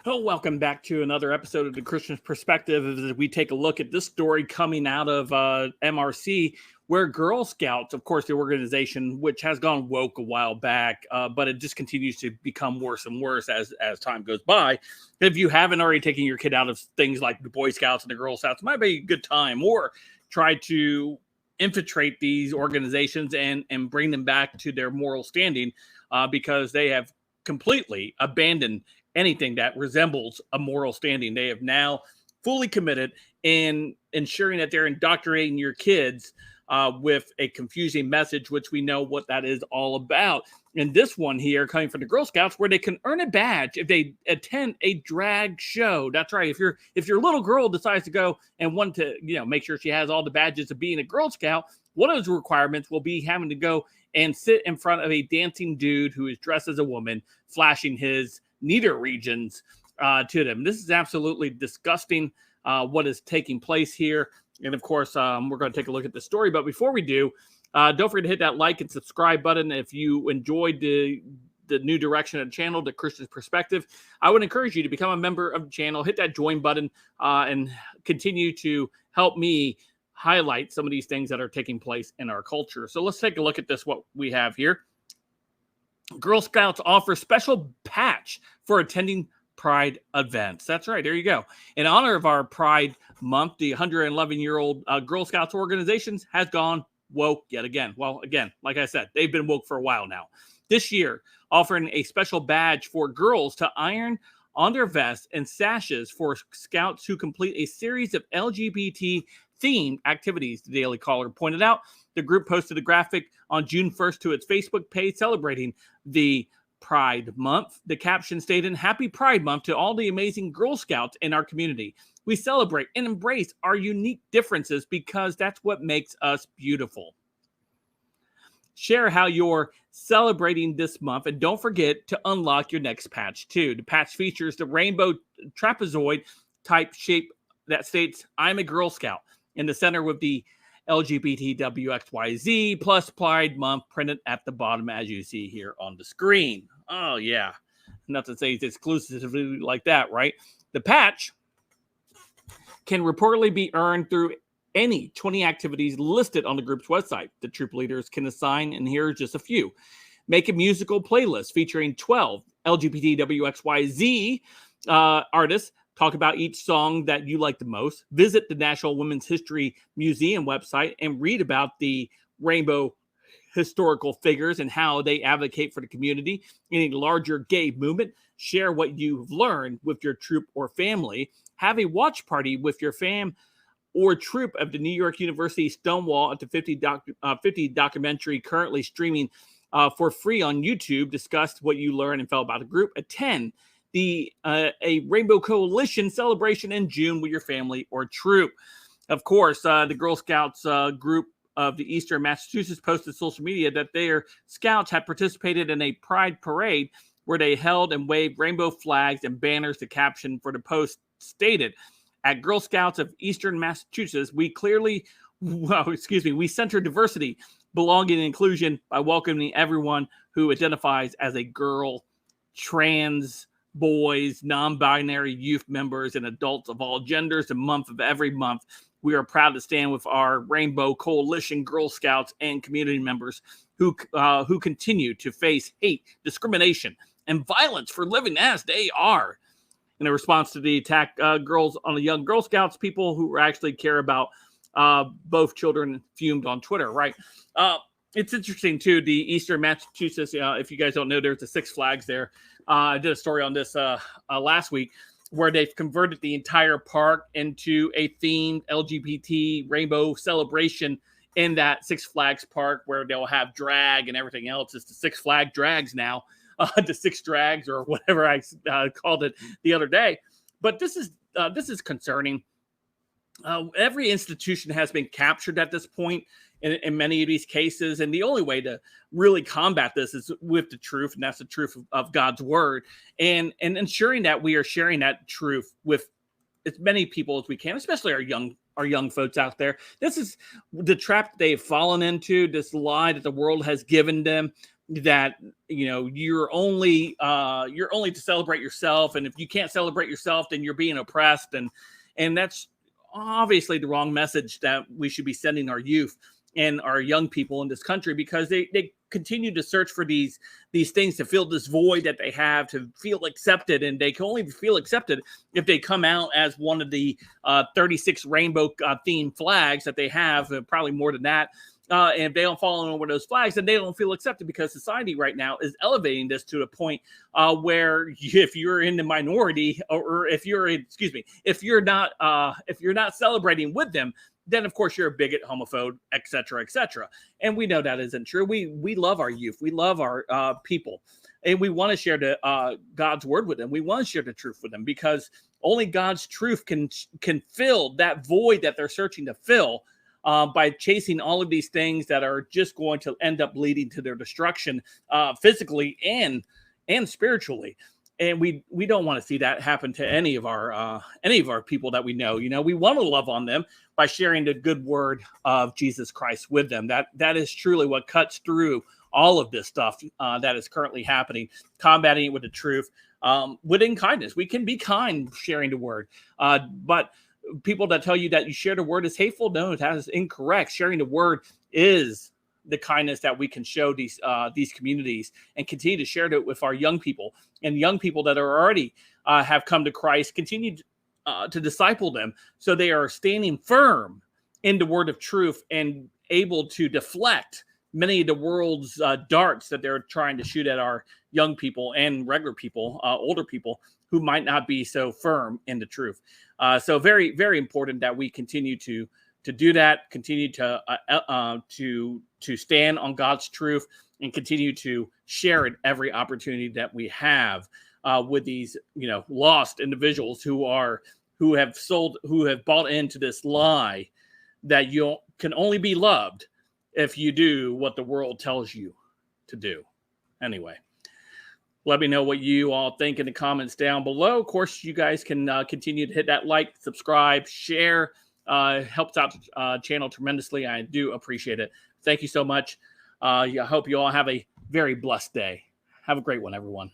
Oh, welcome back to another episode of the Christian Perspective as we take a look at this story coming out of MRC, where Girl Scouts, of course, the organization, which has gone woke a while back, but it just continues to become worse and worse as time goes by. If you haven't already taken your kid out of things like the Boy Scouts and the Girl Scouts, it might be a good time, or try to infiltrate these organizations and bring them back to their moral standing because they have completely abandoned anything that resembles a moral standing. They have now fully committed in ensuring that they're indoctrinating your kids with a confusing message, which we know what that is all about. And this one here coming from the Girl Scouts, where they can earn a badge if they attend a drag show. That's right. If your little girl decides to go and want to, make sure she has all the badges of being a Girl Scout, one of those requirements will be having to go and sit in front of a dancing dude who is dressed as a woman, flashing his neither regions to them. This is absolutely disgusting what is taking place here. And of course, we're going to take a look at the story. But before we do, don't forget to hit that like and subscribe button. If you enjoyed the new direction of the channel, the Christian Perspective, I would encourage you to become a member of the channel, hit that join button, and continue to help me highlight some of these things that are taking place in our culture. So let's take a look at this, what we have here. Girl Scouts offer special patch for attending Pride events. That's right. There you go. In honor of our Pride Month, the 111-year-old Girl Scouts organizations has gone woke yet again. Well, again, like I said, they've been woke for a while now. This year, offering a special badge for girls to iron on their vests and sashes for scouts who complete a series of LGBT-themed activities, the Daily Caller pointed out. The group posted a graphic on June 1st to its Facebook page celebrating the Pride Month. The caption stated, "Happy Pride Month to all the amazing Girl Scouts in our community. We celebrate and embrace our unique differences because that's what makes us beautiful. Share how you're celebrating this month, and don't forget to unlock your next patch too." The patch features the rainbow trapezoid type shape that states, "I'm a Girl Scout," in the center with the LGBTWXYZ plus Pride Month printed at the bottom, as you see here on the screen. Oh, yeah. Not to say it's exclusively like that, right? The patch can reportedly be earned through any 20 activities listed on the group's website. The troop leaders can assign, and here are just a few. Make a musical playlist featuring 12 LGBTWXYZ artists. Talk about each song that you like the most. Visit the National Women's History Museum website and read about the rainbow historical figures and how they advocate for the community in a larger gay movement. Share what you've learned with your troop or family. Have a watch party with your fam or troop of the New York University Stonewall at the 50 documentary currently streaming for free on YouTube. Discuss what you learned and felt about the group. Attend a Rainbow Coalition celebration in June with your family or troop. Of course, the Girl Scouts group of the Eastern Massachusetts posted social media that their scouts had participated in a pride parade where they held and waved rainbow flags and banners. The caption for the post stated, "At Girl Scouts of Eastern Massachusetts, we center diversity, belonging, and inclusion by welcoming everyone who identifies as a girl, trans, boys, non-binary youth members, and adults of all genders. The month of every month, we are proud to stand with our Rainbow Coalition Girl Scouts and community members who continue to face hate, discrimination, and violence for living as they are." In a response to the attack, girls on the young Girl Scouts, people who actually care about both children fumed on Twitter, right? It's interesting, too, the Eastern Massachusetts, if you guys don't know, there's the Six Flags there. I did a story on this last week where they've converted the entire park into a themed LGBT rainbow celebration in that Six Flags park where they'll have drag and everything else. It's the Six Flag Drags now, the Six Drags or whatever I called it the other day. But this is concerning. Every institution has been captured at this point in many of these cases. And the only way to really combat this is with the truth. And that's the truth of God's word and ensuring that we are sharing that truth with as many people as we can, especially our young folks out there. This is the trap they've fallen into, this lie that the world has given them, that you're only to celebrate yourself, and if you can't celebrate yourself, then you're being oppressed, and that's obviously the wrong message that we should be sending our youth and our young people in this country, because they continue to search for these things to fill this void that they have, to feel accepted, and they can only feel accepted if they come out as one of the 36 rainbow themed flags that they have, probably more than that. And if they don't fall in with those flags, then they don't feel accepted, because society right now is elevating this to a point where if you're in the minority, or if you're not celebrating with them, then of course you're a bigot, homophobe, etc., etc. And we know that isn't true. We love our youth, we love our people, and we want to share God's word with them. We want to share the truth with them, because only God's truth can fill that void that they're searching to fill. By chasing all of these things that are just going to end up leading to their destruction, physically and spiritually. And we don't want to see that happen to any of our people that we know. We want to love on them by sharing the good word of Jesus Christ with them. That is truly what cuts through all of this stuff that is currently happening, combating it with the truth, within kindness. We can be kind sharing the word, but people that tell you that you share the word is hateful, no, that is incorrect. Sharing the word is the kindness that we can show these communities, and continue to share it with our young people, and young people that are already have come to Christ. Continue to disciple them, so they are standing firm in the word of truth and able to deflect many of the world's darts that they're trying to shoot at our young people and regular people, older people who might not be so firm in the truth. So very, very important that we continue to do that, continue to stand on God's truth, and continue to share it every opportunity that we have with these, lost individuals who have bought into this lie that you can only be loved if you do what the world tells you to do. Anyway, let me know what you all think in the comments down below. Of course, you guys can continue to hit that like, subscribe, share. Helps out the channel tremendously. I do appreciate it. Thank you so much. I hope you all have a very blessed day. Have a great one, everyone.